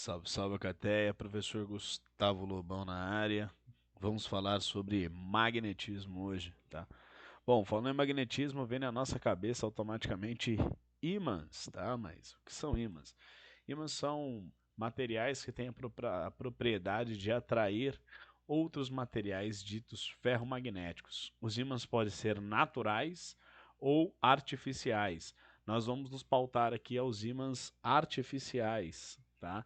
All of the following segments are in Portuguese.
Salve, salve, Cateia, professor Gustavo Lobão na área. Vamos falar sobre magnetismo hoje, tá? Bom, falando em magnetismo, vem na nossa cabeça automaticamente ímãs, tá? Mas o que são ímãs? Ímãs são materiais que têm a propriedade de atrair outros materiais ditos ferromagnéticos. Os ímãs podem ser naturais ou artificiais. Nós vamos nos pautar aqui aos ímãs artificiais, tá?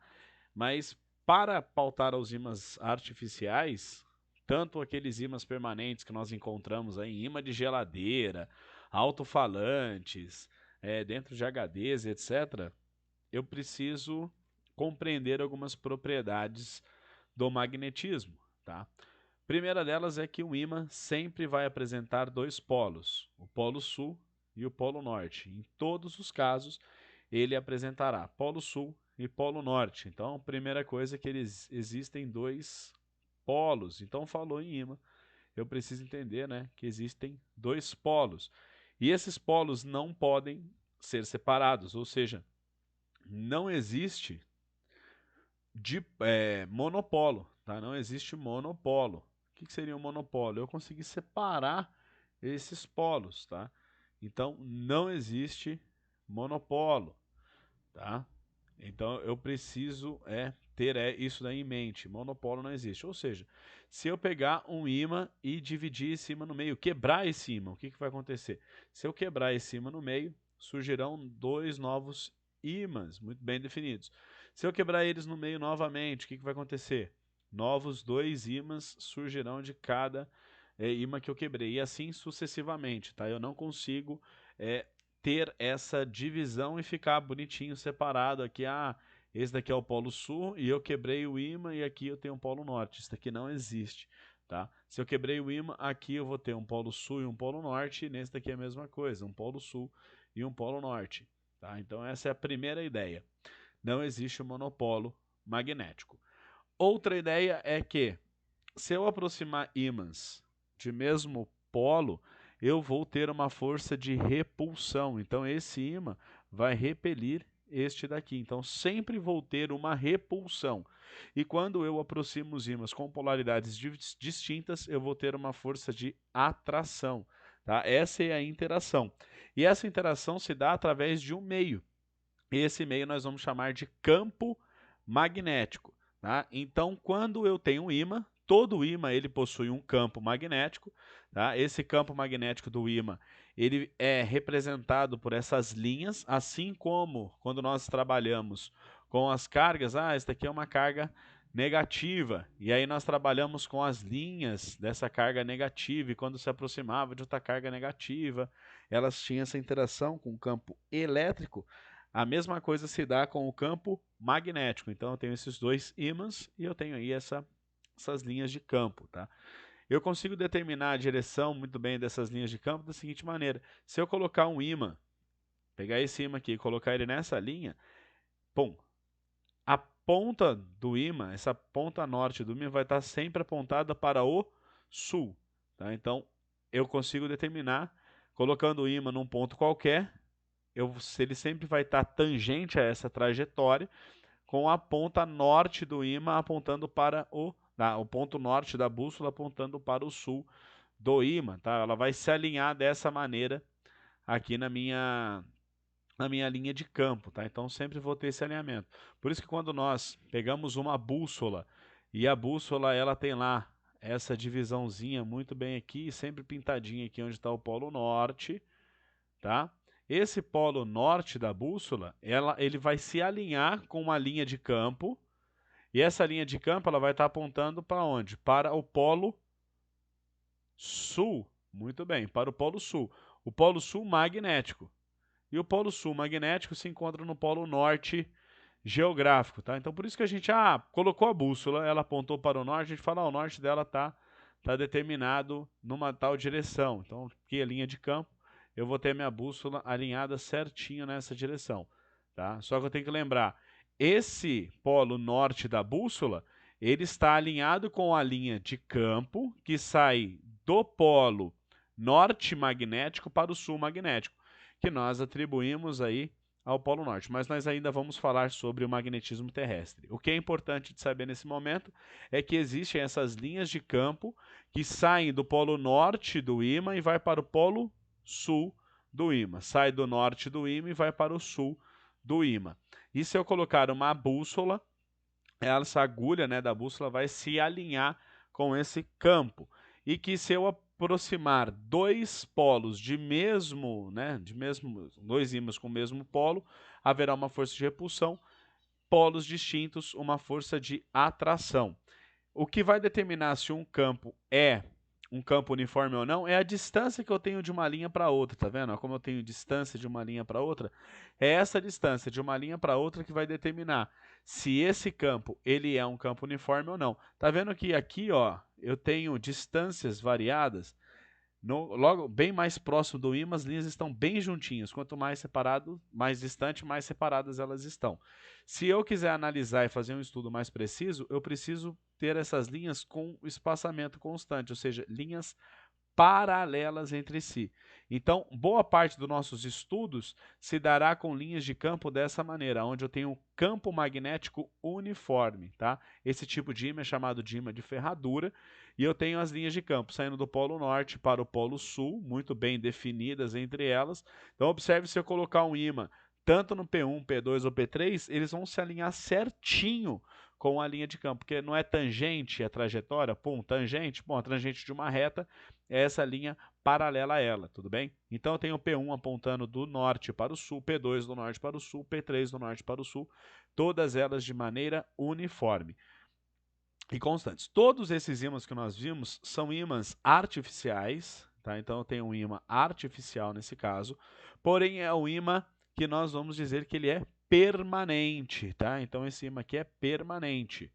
Mas para pautar aos ímãs artificiais, tanto aqueles ímãs permanentes que nós encontramos aí em ímã de geladeira, alto-falantes, dentro de HDs, etc., eu preciso compreender algumas propriedades do magnetismo, tá? Primeira delas é que um ímã sempre vai apresentar dois polos, o polo sul e o polo norte. Em todos os casos, ele apresentará polo sul e polo norte. Então, a primeira coisa é que existem dois polos. Então, falou em ímã, eu preciso entender, né, que existem dois polos. E esses polos não podem ser separados, ou seja, não existe monopolo, tá? Não existe monopolo. O que seria um monopolo? Eu consegui separar esses polos, tá? Então, não existe monopolo, tá? Então, eu preciso ter isso daí em mente. Monopolo não existe. Ou seja, se eu pegar um ímã e dividir esse ímã no meio, quebrar esse ímã, o que vai acontecer? Se eu quebrar esse ímã no meio, surgirão dois novos ímãs muito bem definidos. Se eu quebrar eles no meio novamente, o que vai acontecer? Novos dois ímãs surgirão de cada ímã que eu quebrei, e assim sucessivamente, tá? Eu não consigo ter essa divisão e ficar bonitinho separado aqui. Ah, esse daqui é o polo sul e eu quebrei o ímã e aqui eu tenho um polo norte. Isso daqui não existe, tá? Se eu quebrei o ímã, aqui eu vou ter um polo sul e um polo norte, e nesse daqui é a mesma coisa, um polo sul e um polo norte, tá? Então essa é a primeira ideia. Não existe um monopolo magnético. Outra ideia é que se eu aproximar ímãs de mesmo polo, eu vou ter uma força de repulsão. Então esse ímã vai repelir este daqui. Então sempre vou ter uma repulsão. E quando eu aproximo os ímãs com polaridades distintas, eu vou ter uma força de atração. Tá? Essa é a interação. E essa interação se dá através de um meio. Esse meio nós vamos chamar de campo magnético. Tá? Então, quando eu tenho um ímã, todo ímã ele possui um campo magnético. Tá? Esse campo magnético do ímã ele é representado por essas linhas, assim como quando nós trabalhamos com as cargas, essa daqui é uma carga negativa, e aí nós trabalhamos com as linhas dessa carga negativa, e quando se aproximava de outra carga negativa, elas tinham essa interação com o campo elétrico. A mesma coisa se dá com o campo magnético. Então eu tenho esses dois ímãs e eu tenho aí essas linhas de campo, tá? Eu consigo determinar a direção muito bem dessas linhas de campo da seguinte maneira: se eu colocar um ímã, pegar esse ímã aqui e colocar ele nessa linha, pum, a ponta do ímã, essa ponta norte do ímã vai estar sempre apontada para o sul, tá? Então eu consigo determinar colocando o ímã num ponto qualquer, ele sempre vai estar tangente a essa trajetória, com a ponta norte do ímã apontando para o ponto norte da bússola apontando para o sul do ímã, tá? Ela vai se alinhar dessa maneira aqui na minha linha de campo, tá? Então sempre vou ter esse alinhamento. Por isso que quando nós pegamos uma bússola e a bússola ela tem lá essa divisãozinha muito bem aqui, sempre pintadinha aqui onde está o polo norte, tá? Esse polo norte da bússola, ele vai se alinhar com uma linha de campo, e essa linha de campo ela vai estar apontando para onde? Para o polo sul. Muito bem, para o polo sul. O polo sul magnético. E o polo sul magnético se encontra no polo norte geográfico, tá? Então por isso que a gente colocou a bússola, ela apontou para o norte, a gente fala, o norte dela tá determinado numa tal direção. Então aqui a linha de campo, eu vou ter minha bússola alinhada certinho nessa direção, tá? Só que eu tenho que lembrar, esse polo norte da bússola, ele está alinhado com a linha de campo que sai do polo norte magnético para o sul magnético, que nós atribuímos aí ao Polo Norte, mas nós ainda vamos falar sobre o magnetismo terrestre. O que é importante de saber nesse momento é que existem essas linhas de campo que saem do Polo Norte do ímã e vai para o Polo Sul do ímã. Sai do norte do ímã e vai para o sul do ímã. E se eu colocar uma bússola, essa agulha, né, da bússola vai se alinhar com esse campo. E que se eu aproximar dois polos de mesmo, dois ímãs com o mesmo polo, haverá uma força de repulsão, polos distintos, uma força de atração. O que vai determinar se um campo é um campo uniforme ou não é a distância que eu tenho de uma linha para outra, tá vendo? Como eu tenho distância de uma linha para outra, é essa distância de uma linha para outra que vai determinar se esse campo ele é um campo uniforme ou não. Tá vendo que aqui, ó, eu tenho distâncias variadas. Logo bem mais próximo do ímã, as linhas estão bem juntinhas. Quanto mais separado, mais distante, mais separadas elas estão. Se eu quiser analisar e fazer um estudo mais preciso, eu preciso ter essas linhas com espaçamento constante, ou seja, linhas paralelas entre si. Então, boa parte dos nossos estudos se dará com linhas de campo dessa maneira, onde eu tenho um campo magnético uniforme, tá? Esse tipo de ímã é chamado de ímã de ferradura, e eu tenho as linhas de campo saindo do polo norte para o polo sul, muito bem definidas entre elas. Então, observe se eu colocar um ímã tanto no P1, P2 ou P3, eles vão se alinhar certinho com a linha de campo, porque não é tangente a trajetória, tangente, a tangente de uma reta é essa linha paralela a ela, tudo bem? Então eu tenho o P1 apontando do norte para o sul, P2 do norte para o sul, P3 do norte para o sul, todas elas de maneira uniforme e constantes. Todos esses ímãs que nós vimos são ímãs artificiais, tá? Então eu tenho um ímã artificial nesse caso, porém é um ímã que nós vamos dizer que ele é permanente, tá? Então esse ímã aqui é permanente.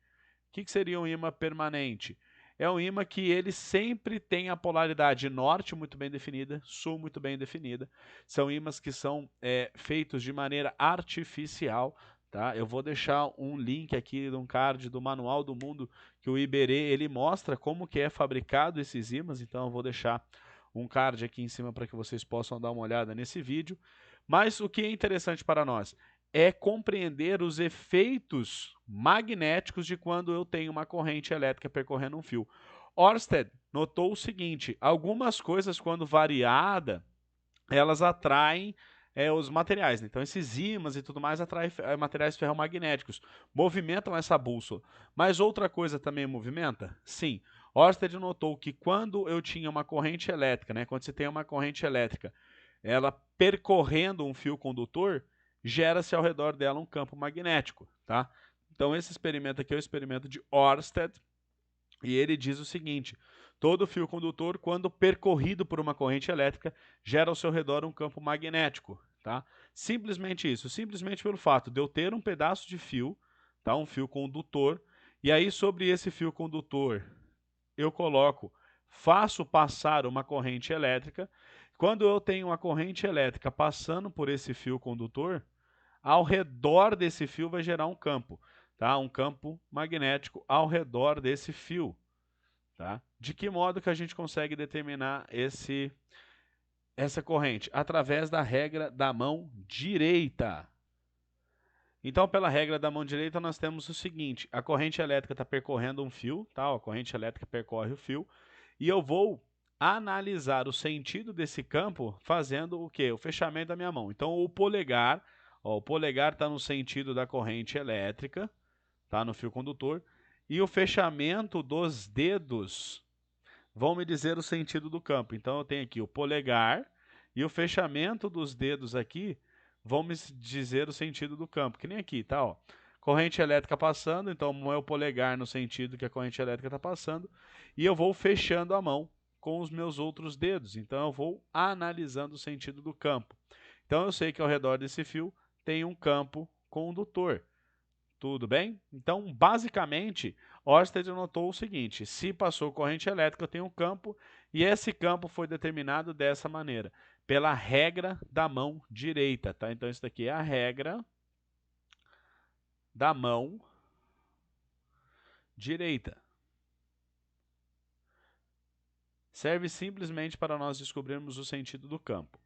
O que seria um ímã permanente? É um ímã que ele sempre tem a polaridade norte muito bem definida, sul muito bem definida. São ímãs que são feitos de maneira artificial. Tá? Eu vou deixar um link aqui de um card do Manual do Mundo que o Iberê ele mostra como que é fabricado esses ímãs. Então eu vou deixar um card aqui em cima para que vocês possam dar uma olhada nesse vídeo. Mas o que é interessante para nós é compreender os efeitos magnéticos de quando eu tenho uma corrente elétrica percorrendo um fio. Ørsted notou o seguinte: algumas coisas, quando variada, elas atraem os materiais. Então, esses ímãs e tudo mais atraem materiais ferromagnéticos, movimentam essa bússola. Mas outra coisa também movimenta? Sim. Ørsted notou que quando eu tinha uma corrente elétrica, né, quando você tem uma corrente elétrica, ela percorrendo um fio condutor, gera-se ao redor dela um campo magnético, tá? Então esse experimento aqui é o experimento de Ørsted, e ele diz o seguinte: todo fio condutor, quando percorrido por uma corrente elétrica, gera ao seu redor um campo magnético, tá? Simplesmente isso, simplesmente pelo fato de eu ter um pedaço de fio, tá? Um fio condutor, e aí sobre esse fio condutor eu faço passar uma corrente elétrica. Quando eu tenho uma corrente elétrica passando por esse fio condutor, ao redor desse fio vai gerar um campo, tá? Um campo magnético ao redor desse fio, tá? De que modo que a gente consegue determinar essa corrente? Através da regra da mão direita. Então, pela regra da mão direita, nós temos o seguinte: a corrente elétrica está percorrendo um fio, tá? A corrente elétrica percorre o fio, e eu vou analisar o sentido desse campo fazendo o quê? O fechamento da minha mão. Então, o polegar está no sentido da corrente elétrica, tá? No fio condutor, e o fechamento dos dedos vão me dizer o sentido do campo. Então, eu tenho aqui o polegar e o fechamento dos dedos aqui vão me dizer o sentido do campo, que nem aqui, tá? Ó. Corrente elétrica passando, então o meu polegar no sentido que a corrente elétrica está passando, e eu vou fechando a mão com os meus outros dedos. Então eu vou analisando o sentido do campo. Então eu sei que ao redor desse fio tem um campo condutor. Tudo bem? Então, basicamente, Ørsted notou o seguinte: se passou corrente elétrica, eu tenho um campo, e esse campo foi determinado dessa maneira, pela regra da mão direita, tá? Então, isso daqui é a regra da mão direita. Serve simplesmente para nós descobrirmos o sentido do campo.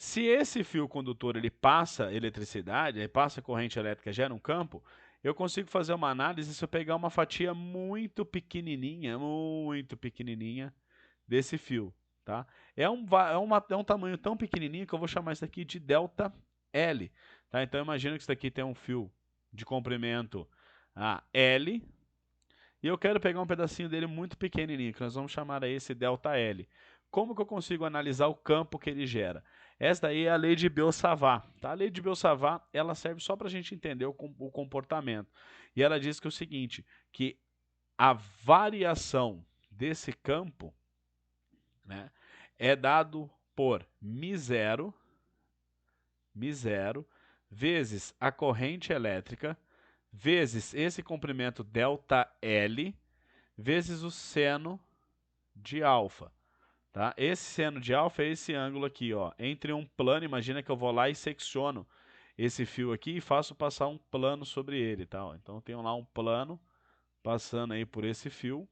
Se esse fio condutor ele passa eletricidade, ele passa corrente elétrica, gera um campo, eu consigo fazer uma análise se eu pegar uma fatia muito pequenininha desse fio, tá? É um tamanho tão pequenininho que eu vou chamar isso aqui de delta L, tá? Então imagina que isso daqui tem um fio de comprimento L, e eu quero pegar um pedacinho dele muito pequenininho, que nós vamos chamar a esse delta L. Como que eu consigo analisar o campo que ele gera? Essa daí é a lei de Biot-Savart, tá? A lei de Biot-Savart, ela serve só para a gente entender o comportamento. E ela diz que é o seguinte, que a variação desse campo, né, é dado por μ0 vezes a corrente elétrica vezes esse comprimento ΔL vezes o seno de alfa. Tá? Esse seno de alfa é esse ângulo aqui, ó, entre um plano. Imagina que eu vou lá e secciono esse fio aqui e faço passar um plano sobre ele. Tá? Então eu tenho lá um plano passando aí por esse fio.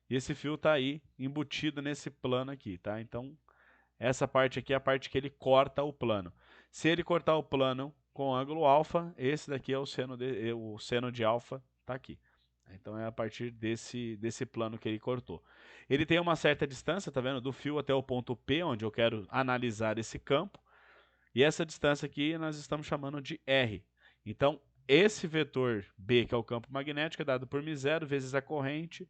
E esse fio está aí embutido nesse plano aqui. Tá? Então essa parte aqui é a parte que ele corta o plano. Se ele cortar o plano com ângulo alfa, esse daqui é o seno de alfa, está aqui. Então é a partir desse plano que ele cortou. Ele tem uma certa distância, tá vendo? Do fio até o ponto P, onde eu quero analisar esse campo. E essa distância aqui nós estamos chamando de R. Então, esse vetor B, que é o campo magnético, é dado por μ0 vezes a corrente,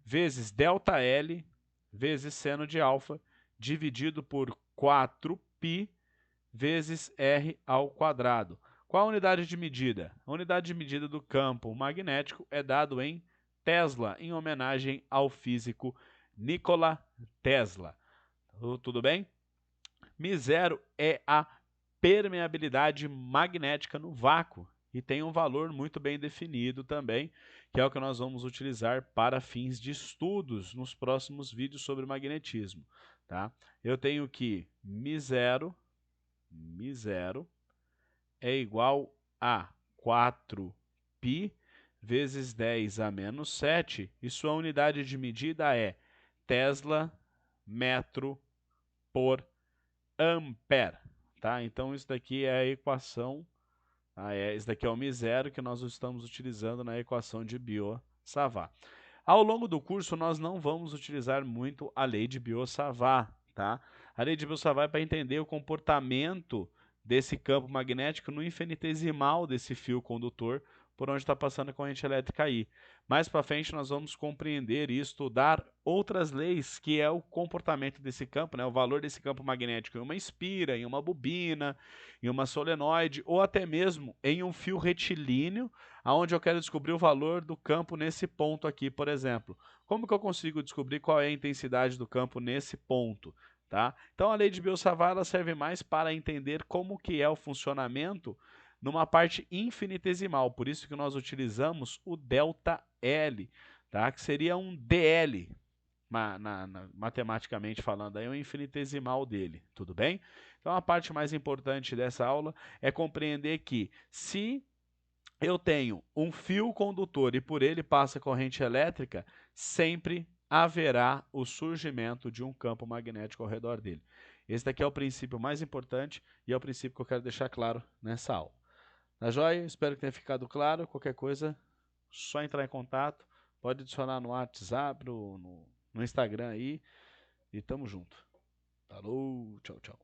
vezes ΔL, vezes seno de alfa, dividido por 4π vezes R ao quadrado. Qual a unidade de medida? A unidade de medida do campo magnético é dado em Tesla, em homenagem ao físico Nikola Tesla. Tudo bem? μ0 é a permeabilidade magnética no vácuo e tem um valor muito bem definido também, que é o que nós vamos utilizar para fins de estudos nos próximos vídeos sobre magnetismo. Tá? Eu tenho que μ0 é igual a 4π vezes 10 a menos 7, e sua unidade de medida é Tesla metro por ampere. Tá? Então isso daqui é a equação, esse daqui é o μ0 que nós estamos utilizando na equação de Biot-Savart. Ao longo do curso nós não vamos utilizar muito a lei de Biot-Savart, tá? A lei de Biot-Savart é para entender o comportamento desse campo magnético no infinitesimal desse fio condutor por onde está passando a corrente elétrica aí. Mais para frente nós vamos compreender e estudar outras leis, que é o comportamento desse campo, né? O valor desse campo magnético em uma espira, em uma bobina, em uma solenoide ou até mesmo em um fio retilíneo, aonde eu quero descobrir o valor do campo nesse ponto aqui, por exemplo. Como que eu consigo descobrir qual é a intensidade do campo nesse ponto? Tá? Então a lei de Biot-Savart serve mais para entender como que é o funcionamento numa parte infinitesimal, por isso que nós utilizamos o ΔL, tá? Que seria um dl, matematicamente falando, aí é um infinitesimal dele, tudo bem? Então a parte mais importante dessa aula é compreender que se eu tenho um fio condutor e por ele passa corrente elétrica, sempre haverá o surgimento de um campo magnético ao redor dele. Esse daqui é o princípio mais importante e é o princípio que eu quero deixar claro nessa aula. Tá joia? Espero que tenha ficado claro. Qualquer coisa, só entrar em contato. Pode adicionar no WhatsApp, no Instagram aí. E tamo junto. Falou, tchau, tchau.